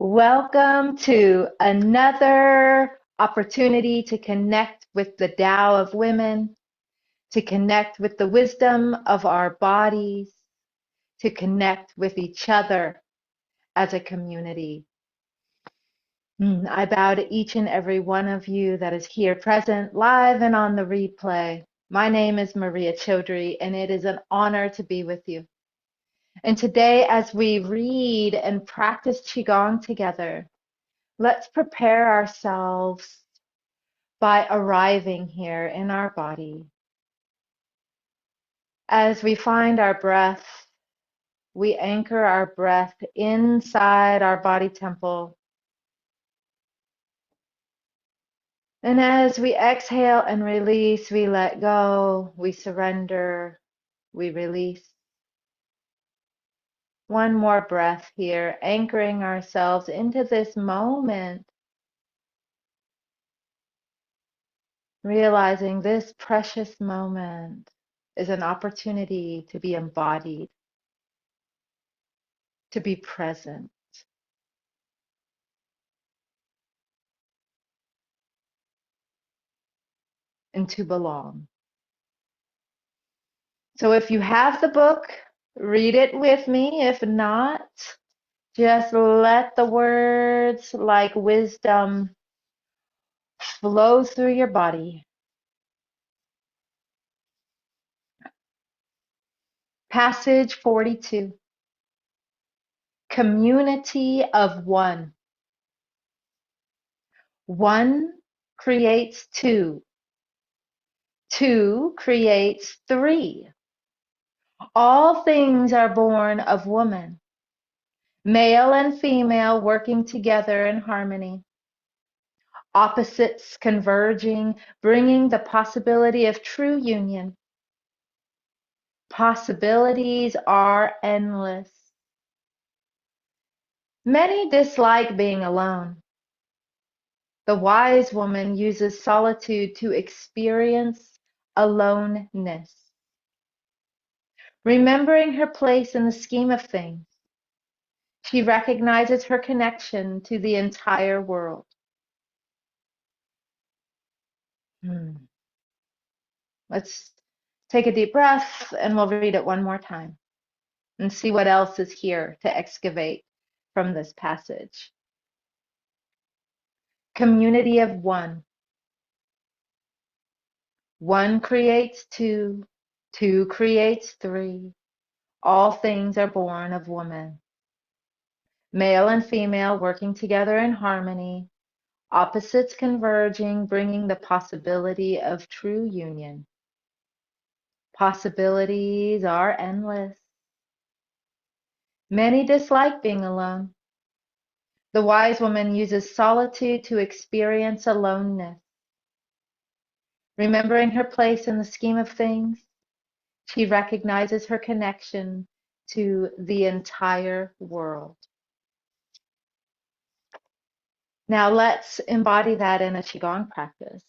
Welcome to another opportunity to connect with the Tao of Women, to connect with the wisdom of our bodies, to connect with each other as a community. I bow to each and every one of you that is here present, live and on the replay. My name is Maria Chaudhry, and it is an honor to be with you. And today, as we read and practice Qigong together, let's prepare ourselves by arriving here in our body. As we find our breath, we anchor our breath inside our body temple. And as we exhale and release, we let go, we surrender, we release. One more breath here, anchoring ourselves into this moment, realizing this precious moment is an opportunity to be embodied, to be present, and to belong. So if you have the book, read it with me. If not, just let the words like wisdom flow through your body. Passage 42. Community of one. One creates two. Two creates three. All things are born of woman, male and female working together in harmony. Opposites converging, bringing the possibility of true union. Possibilities are endless. Many dislike being alone. The wise woman uses solitude to experience aloneness. Remembering her place in the scheme of things, she recognizes her connection to the entire world. Let's take a deep breath and we'll read it one more time and see what else is here to excavate from this passage. Community of one. One creates two, two creates three. All things are born of woman. Male and female working together in harmony, opposites converging, bringing the possibility of true union. Possibilities are endless. Many dislike being alone. The wise woman uses solitude to experience aloneness. Remembering her place in the scheme of things, she recognizes her connection to the entire world. Now let's embody that in a Qigong practice.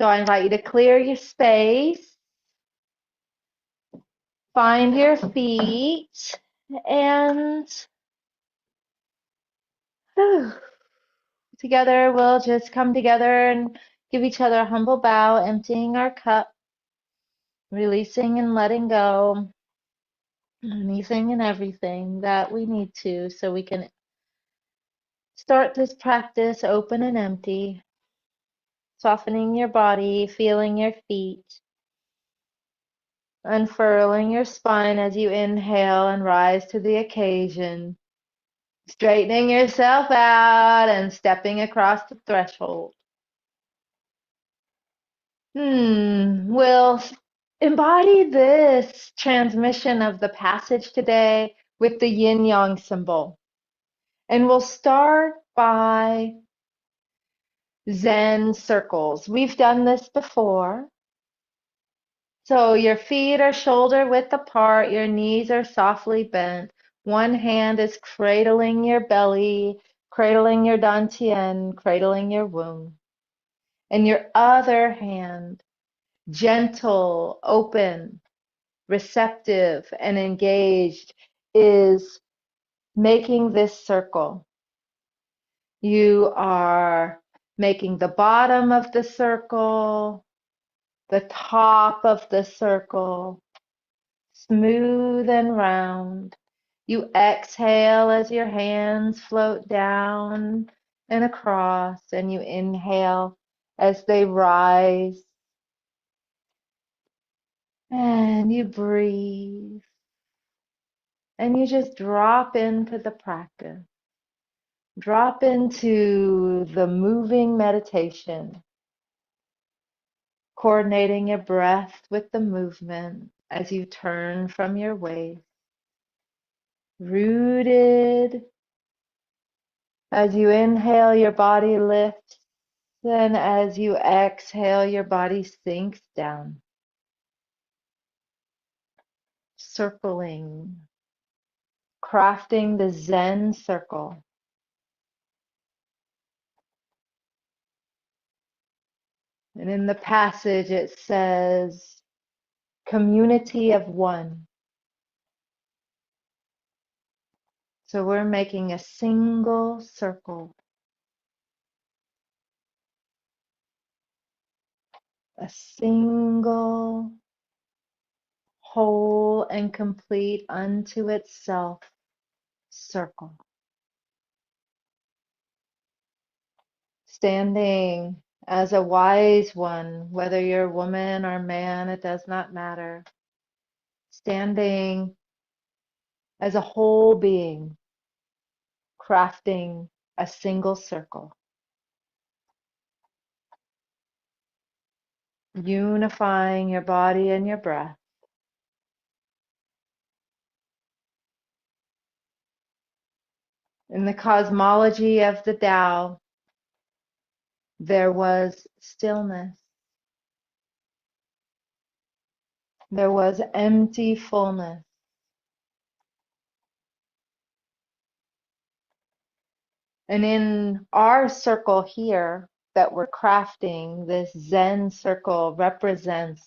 So I invite you to clear your space, find your feet, and together we'll just come together and give each other a humble bow, emptying our cup, releasing and letting go anything and everything that we need to so we can start this practice open and empty, softening your body, feeling your feet, unfurling your spine as you inhale and rise to the occasion, straightening yourself out and stepping across the threshold. We'll embody this transmission of the passage today with the yin-yang symbol. And we'll start by Zen circles. We've done this before. So your feet are shoulder width apart, your knees are softly bent. One hand is cradling your belly, cradling your dantian, cradling your womb. And your other hand, gentle, open, receptive, and engaged, is making this circle. You are making the bottom of the circle, the top of the circle, smooth and round. You exhale as your hands float down and across, and you inhale as they rise. And you breathe, and you just drop into the practice. Drop into the moving meditation, coordinating your breath with the movement as you turn from your waist. Rooted. As you inhale, your body lifts, and as you exhale, your body sinks down, circling, crafting the Zen circle. And in the passage, it says, community of one. So we're making a single circle, a single, whole and complete unto itself circle. Standing as a wise one, whether you're a woman or man, it does not matter. Standing as a whole being, crafting a single circle, unifying your body and your breath. In the cosmology of the Tao, there was stillness. There was empty fullness. And in our circle here that we're crafting, this Zen circle represents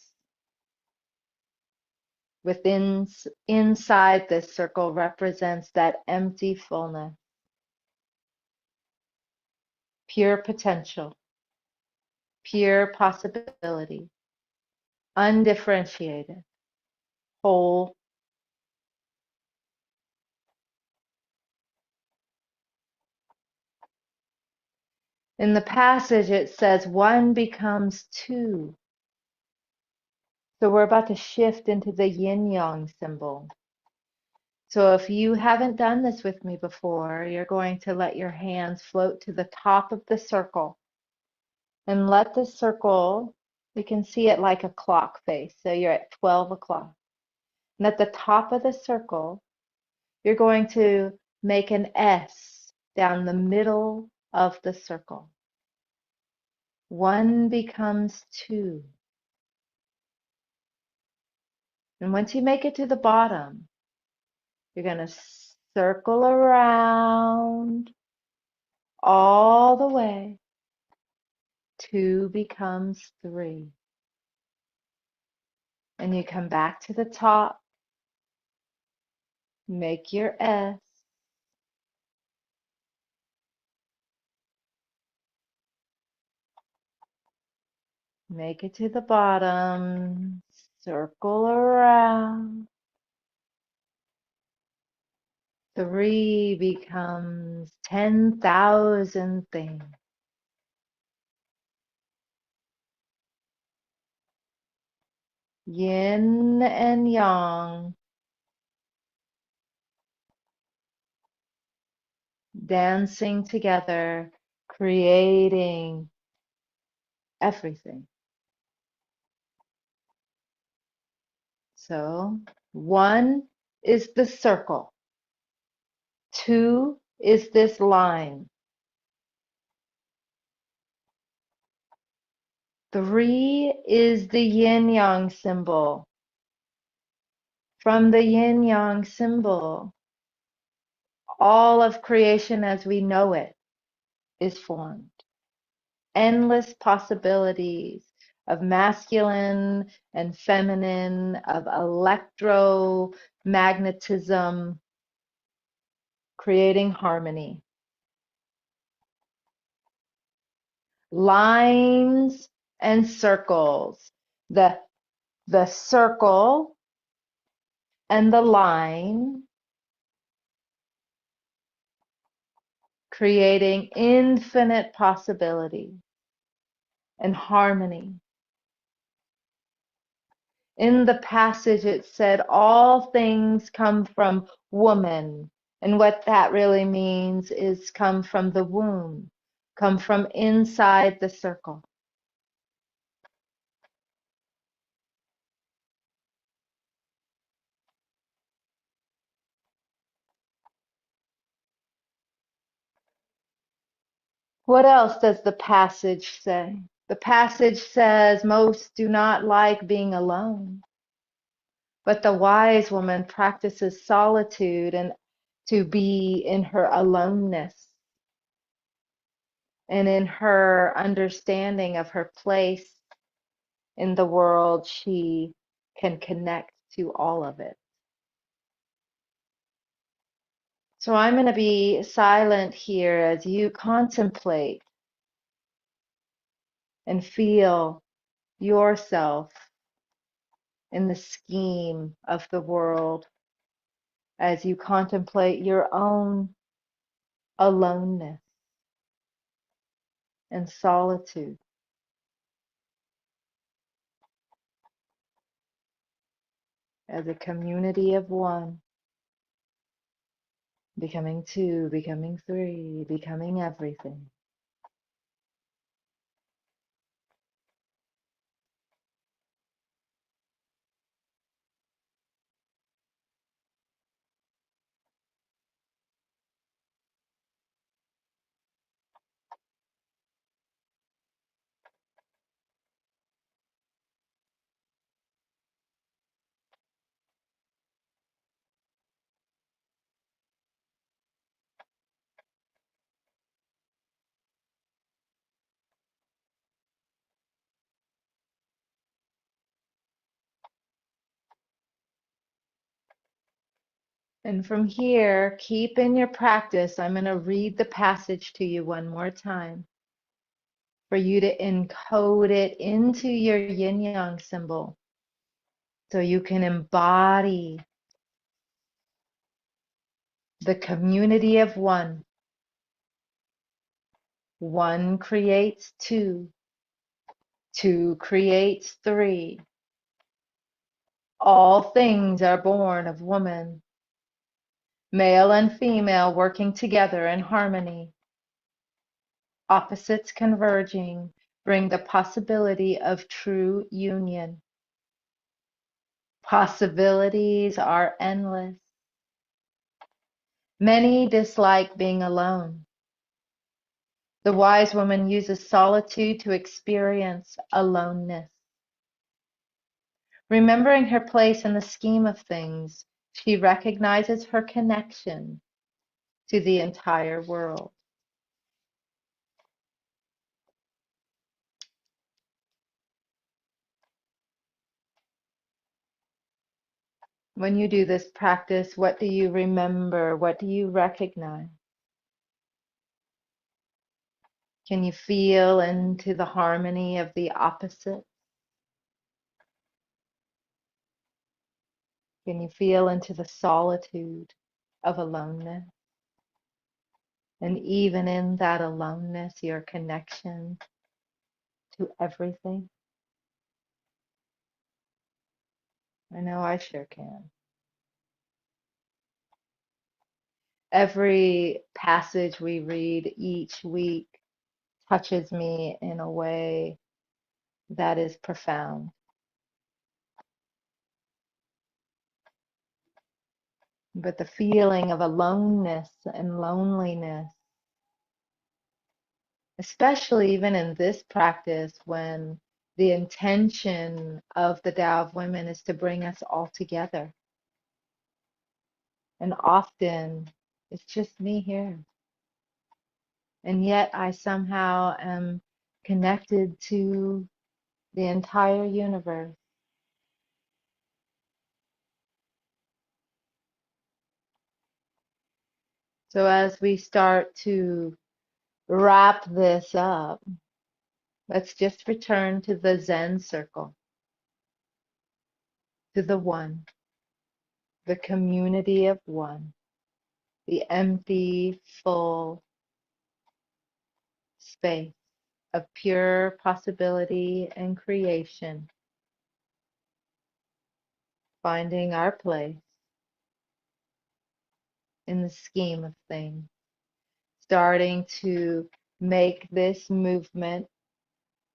inside this circle represents that empty fullness, pure potential, pure possibility, undifferentiated, whole. In the passage, it says one becomes two. So we're about to shift into the yin-yang symbol. So if you haven't done this with me before, you're going to let your hands float to the top of the circle and let the circle, you can see it like a clock face. So you're at 12 o'clock. And at the top of the circle, you're going to make an S down the middle of the circle. One becomes two. And once you make it to the bottom, you're going to circle around all the way. Two becomes three. And you come back to the top, make your S. Make it to the bottom, circle around. Three becomes 10,000 things. Yin and yang, dancing together, creating everything. So, one is the circle. Two is this line. Three is the yin-yang symbol. From the yin-yang symbol, all of creation as we know it is formed. Endless possibilities of masculine and feminine, of electromagnetism, creating harmony. Lines and circles. The circle and the line creating infinite possibility and harmony. In the passage, it said, all things come from woman. And what that really means is come from the womb, come from inside the circle. What else does the passage say? The passage says most do not like being alone, but the wise woman practices solitude and to be in her aloneness and in her understanding of her place in the world, she can connect to all of it. So I'm going to be silent here as you contemplate and feel yourself in the scheme of the world, as you contemplate your own aloneness and solitude as a community of one, becoming two, becoming three, becoming everything. And from here, keep in your practice. I'm going to read the passage to you one more time for you to encode it into your yin yang symbol so you can embody the community of one. One creates two, two creates three. All things are born of woman, male and female working together in harmony. Opposites converging bring the possibility of true union. Possibilities are endless. Many dislike being alone. The wise woman uses solitude to experience aloneness. Remembering her place in the scheme of things, she recognizes her connection to the entire world. When you do this practice, what do you remember? What do you recognize? Can you feel into the harmony of the opposite? Can you feel into the solitude of aloneness? And even in that aloneness, your connection to everything? I know I sure can. Every passage we read each week touches me in a way that is profound. But the feeling of aloneness and loneliness, especially even in this practice when the intention of the Tao of Women is to bring us all together. And often it's just me here. And yet I somehow am connected to the entire universe. So as we start to wrap this up, let's just return to the Zen circle, to the one, the community of one, the empty, full space of pure possibility and creation, finding our place in the scheme of things, starting to make this movement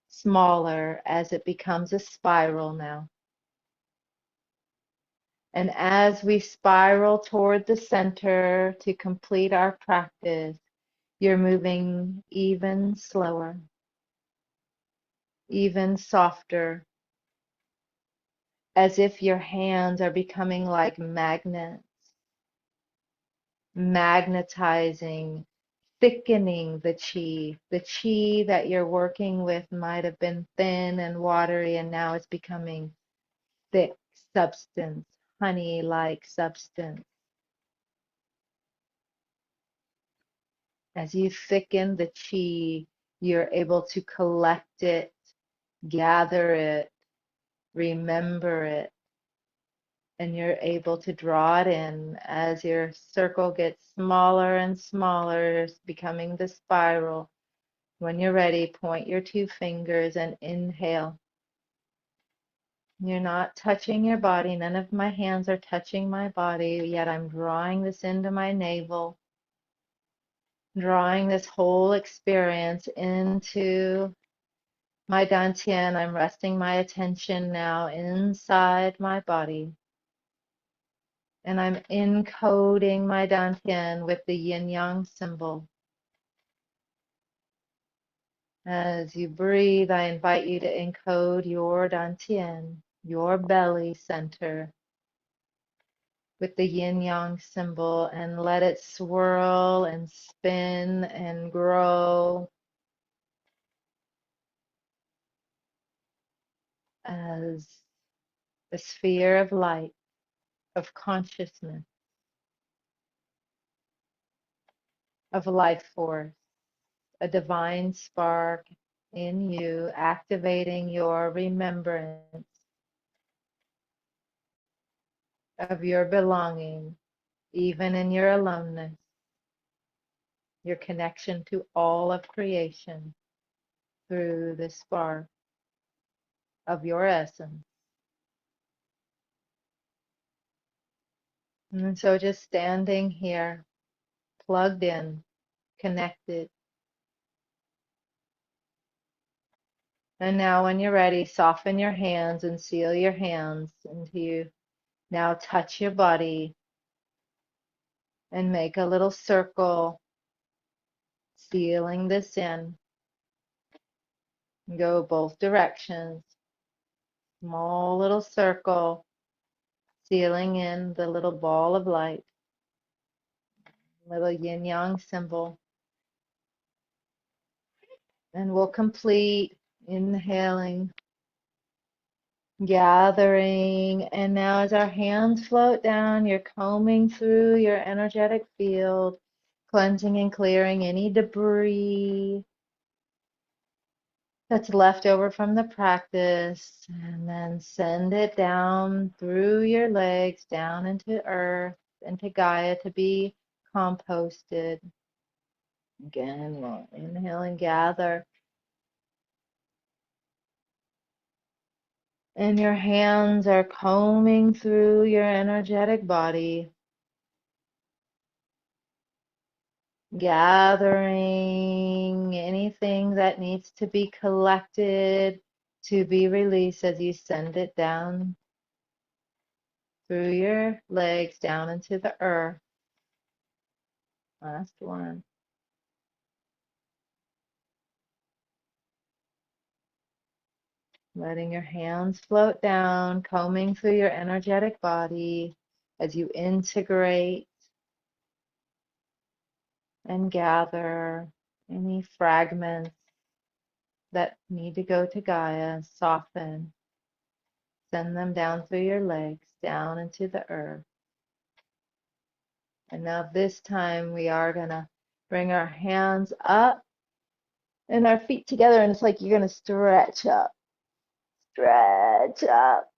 smaller as it becomes a spiral now. And as we spiral toward the center to complete our practice, you're moving even slower, even softer, as if your hands are becoming like magnets, magnetizing, thickening the chi. The chi that you're working with might have been thin and watery, and now it's becoming thick substance, honey-like substance. As you thicken the chi, you're able to collect it, gather it, remember it, and you're able to draw it in as your circle gets smaller and smaller, becoming the spiral. When you're ready, point your two fingers and inhale. You're not touching your body. None of my hands are touching my body, yet I'm drawing this into my navel, drawing this whole experience into my dantian. I'm resting my attention now inside my body. And I'm encoding my dantian with the yin yang symbol. As you breathe, I invite you to encode your dantian, your belly center, with the yin yang symbol, and let it swirl and spin and grow as a sphere of light, of consciousness, of life force, a divine spark in you, activating your remembrance of your belonging, even in your aloneness, your connection to all of creation through the spark of your essence. And so just standing here, plugged in, connected. And now when you're ready, soften your hands and seal your hands until you now touch your body and make a little circle, sealing this in. Go both directions. Small little circle, sealing in the little ball of light, little yin yang symbol. And we'll complete inhaling, gathering. And now as our hands float down, you're combing through your energetic field, cleansing and clearing any debris that's left over from the practice, and then send it down through your legs, down into earth, into Gaia to be composted. Again, we'll inhale and gather. And your hands are combing through your energetic body, gathering anything that needs to be collected to be released as you send it down through your legs, down into the earth. Last one. Letting your hands float down, combing through your energetic body as you integrate and gather any fragments that need to go to Gaia, soften, send them down through your legs, down into the earth. And now this time we are going to bring our hands up and our feet together. And it's like you're going to stretch up, stretch up.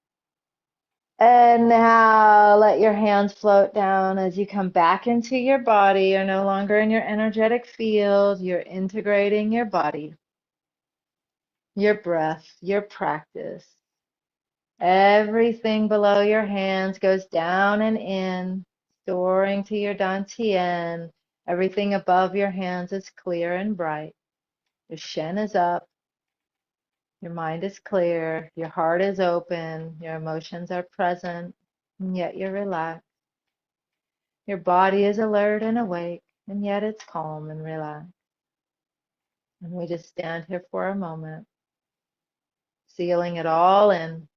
And now let your hands float down as you come back into your body. You're no longer in your energetic field. You're integrating your body, your breath, your practice. Everything below your hands goes down and in, soaring to your dantian. Everything above your hands is clear and bright. Your shen is up. Your mind is clear. Your heart is open. Your emotions are present, and yet you're relaxed. Your body is alert and awake, and yet it's calm and relaxed. And we just stand here for a moment, sealing it all in.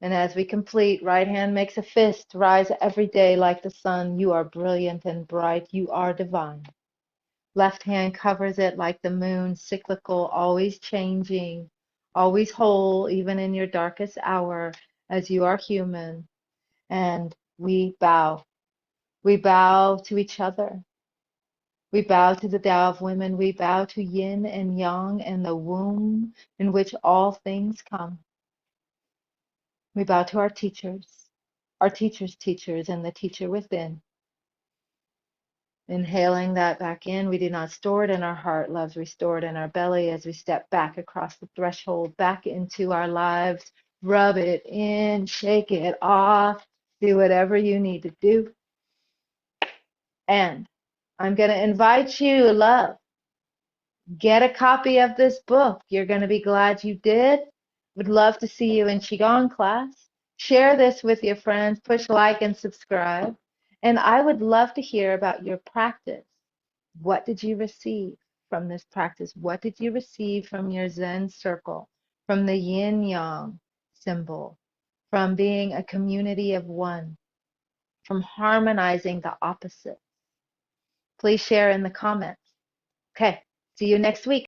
And as we complete, right hand makes a fist, rise every day like the sun. You are brilliant and bright. You are divine. Left hand covers it like the moon, cyclical, always changing, always whole, even in your darkest hour, as you are human. And we bow. We bow to each other. We bow to the Tao of Women. We bow to yin and yang and the womb in which all things come. We bow to our teacher's teachers, and the teacher within. Inhaling that back in, we do not store it in our heart. Love's restored in our belly as we step back across the threshold, back into our lives. Rub it in, shake it off, do whatever you need to do. And I'm going to invite you, love, get a copy of this book. You're going to be glad you did. Would love to see you in Qigong class. Share this with your friends, push like and subscribe. And I would love to hear about your practice. What did you receive from this practice? What did you receive from your Zen circle, from the yin yang symbol, from being a community of one, from harmonizing the opposite? Please share in the comments. Okay, see you next week.